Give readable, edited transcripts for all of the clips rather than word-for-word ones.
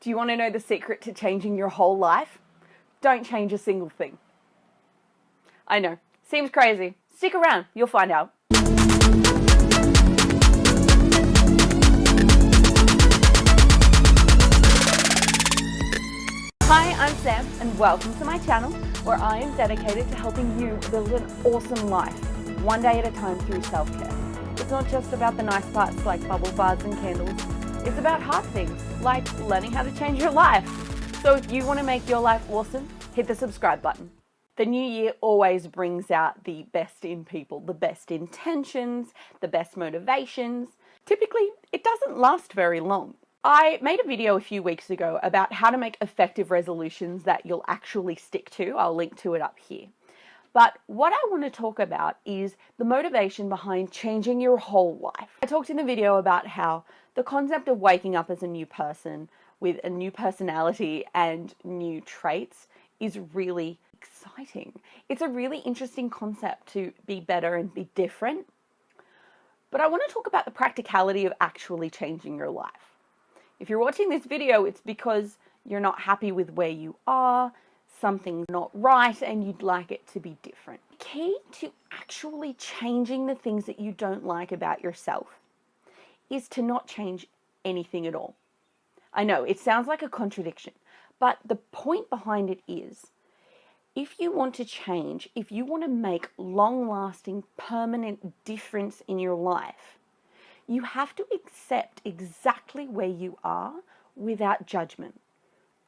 Do you want to know the secret to changing your whole life? Don't change a single thing. I know, seems crazy. Stick around, you'll find out. Hi, I'm Sam, and welcome to my channel, where I am dedicated to helping you build an awesome life, one day at a time through self-care. It's not just about the nice parts like bubble baths and candles. It's about hard things, like learning how to change your life. So if you want to make your life awesome, hit the subscribe button. The new year always brings out the best in people, the best intentions, the best motivations. Typically, it doesn't last very long. I made a video a few weeks ago about how to make effective resolutions that you'll actually stick to. I'll link to it up here. But what I want to talk about is the motivation behind changing your whole life. I talked in the video about how the concept of waking up as a new person with a new personality and new traits is really exciting. It's a really interesting concept to be better and be different. But I want to talk about the practicality of actually changing your life. If you're watching this video, it's because you're not happy with where you are, something's not right, and you'd like it to be different. The key to actually changing the things that you don't like about yourself is to not change anything at all. I know, it sounds like a contradiction, but the point behind it is, if you want to change, if you want to make long-lasting, permanent difference in your life, you have to accept exactly where you are without judgment.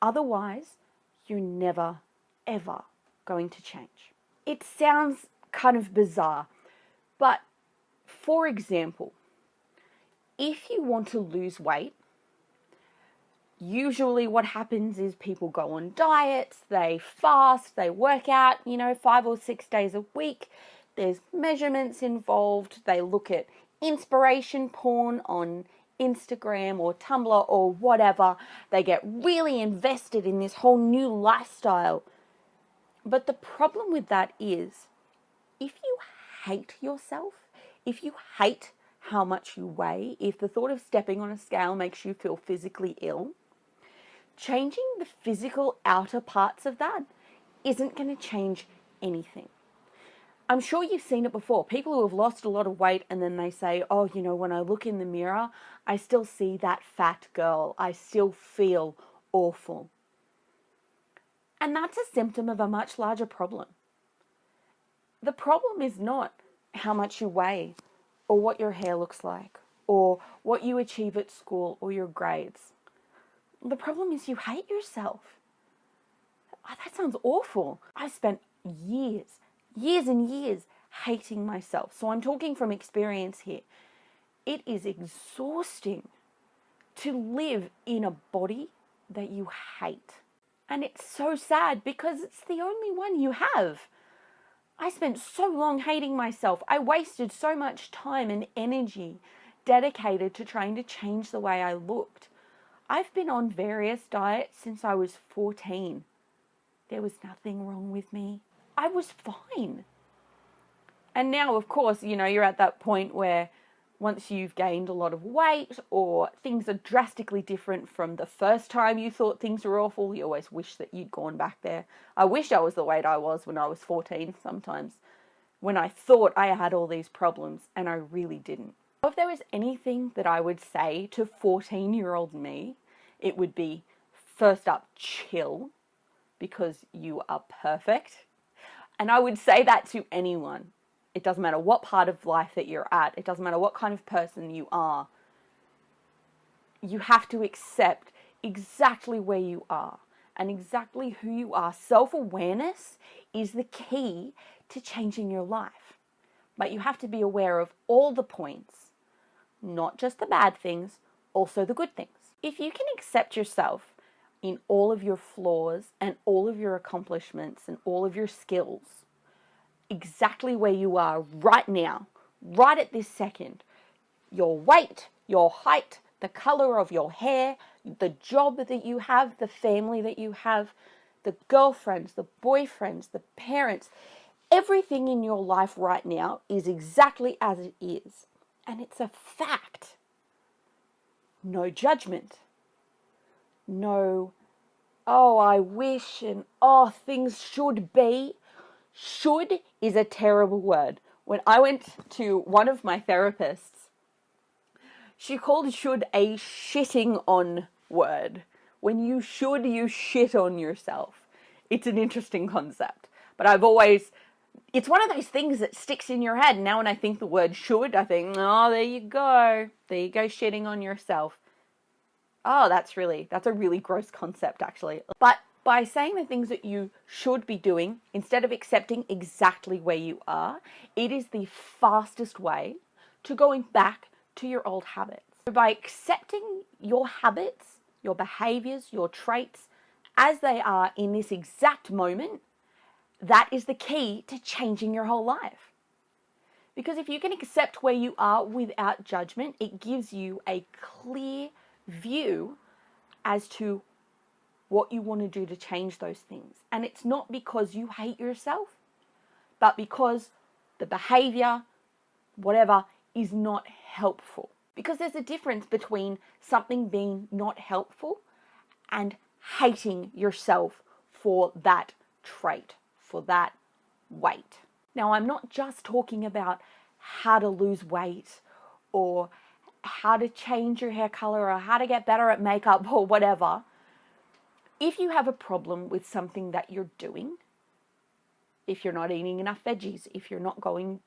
Otherwise, you're never, ever going to change. It sounds kind of bizarre, but for example, if you want to lose weight, usually what happens is people go on diets, they fast, they work out, 5 or 6 days a week. There's measurements involved. They look at inspiration porn on Instagram or Tumblr or whatever. They get really invested in this whole new lifestyle. But the problem with that is, if you hate yourself, if you hate how much you weigh, if the thought of stepping on a scale makes you feel physically ill, changing the physical outer parts of that isn't going to change anything. I'm sure you've seen it before. People who have lost a lot of weight and then they say, oh, when I look in the mirror, I still see that fat girl. I still feel awful. And that's a symptom of a much larger problem. The problem is not how much you weigh or what your hair looks like or what you achieve at school or your grades. The problem is you hate yourself. Oh, that sounds awful. I've spent years and years hating myself. So I'm talking from experience here. It is exhausting to live in a body that you hate. And it's so sad because it's the only one you have. I spent so long hating myself. I wasted so much time and energy dedicated to trying to change the way I looked. I've been on various diets since I was 14. There was nothing wrong with me. I was fine. And now, of course, you're at that point where once you've gained a lot of weight or things are drastically different from the first time you thought things were awful, you always wish that you'd gone back there. I wish I was the weight I was when I was 14 sometimes, when I thought I had all these problems and I really didn't. If there was anything that I would say to 14-year-old me, it would be, first up, chill, because you are perfect. And I would say that to anyone. It doesn't matter what part of life that you're at. It doesn't matter what kind of person you are. You have to accept exactly where you are and exactly who you are. Self-awareness is the key to changing your life. But you have to be aware of all the points, not just the bad things, also the good things. If you can accept yourself in all of your flaws and all of your accomplishments and all of your skills, exactly where you are right now, right at this second, your weight, your height, the color of your hair, the job that you have, the family that you have, the girlfriends, the boyfriends, the parents, everything in your life right now is exactly as it is. And it's a fact. No judgment. no, oh, I wish, and oh, things should be. Should is a terrible word. When I went to one of my therapists, she called should a shitting on word. When you should, you shit on yourself. It's an interesting concept. But it's one of those things that sticks in your head. Now when I think the word should, I think, oh, there you go. There you go, shitting on yourself. Oh, that's a really gross concept, actually. But by saying the things that you should be doing, instead of accepting exactly where you are, it is the fastest way to going back to your old habits. So by accepting your habits, your behaviors, your traits, as they are in this exact moment, that is the key to changing your whole life. Because if you can accept where you are without judgment, it gives you a clear view as to what you want to do to change those things. And it's not because you hate yourself, but because the behavior, whatever, is not helpful. Because there's a difference between something being not helpful and hating yourself for that trait, for that weight. Now, I'm not just talking about how to lose weight or how to change your hair color or how to get better at makeup or whatever. If you have a problem with something that you're doing, if you're not eating enough veggies, if you're not going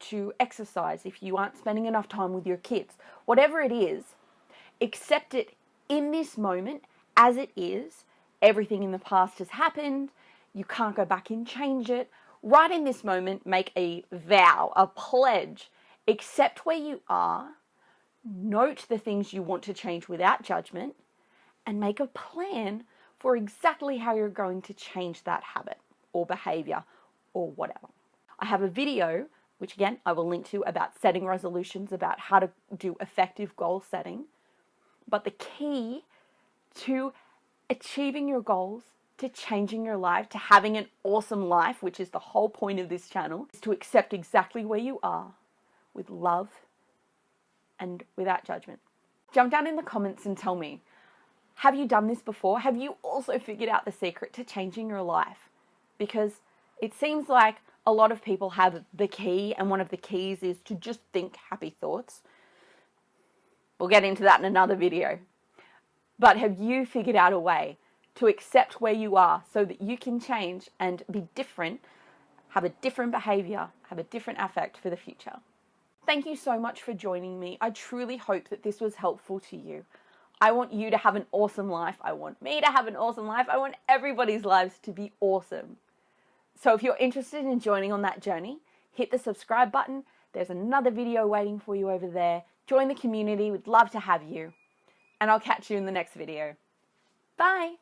to exercise, if you aren't spending enough time with your kids, whatever it is, accept it in this moment as it is. Everything in the past has happened. You can't go back and change it. Right in this moment, make a vow, a pledge. Accept where you are. Note the things you want to change without judgment, and make a plan for exactly how you're going to change that habit or behavior or whatever. I have a video, which again, I will link to, about setting resolutions, about how to do effective goal setting. But the key to achieving your goals, to changing your life, to having an awesome life, which is the whole point of this channel, is to accept exactly where you are with love and without judgment. Jump down in the comments and tell me, have you done this before? Have you also figured out the secret to changing your life? Because it seems like a lot of people have the key, and one of the keys is to just think happy thoughts. We'll get into that in another video. But have you figured out a way to accept where you are so that you can change and be different, have a different behavior, have a different affect for the future? Thank you so much for joining me. I truly hope that this was helpful to you. I want you to have an awesome life. I want me to have an awesome life. I want everybody's lives to be awesome. So if you're interested in joining on that journey, hit the subscribe button. There's another video waiting for you over there. Join the community. We'd love to have you. And I'll catch you in the next video. Bye.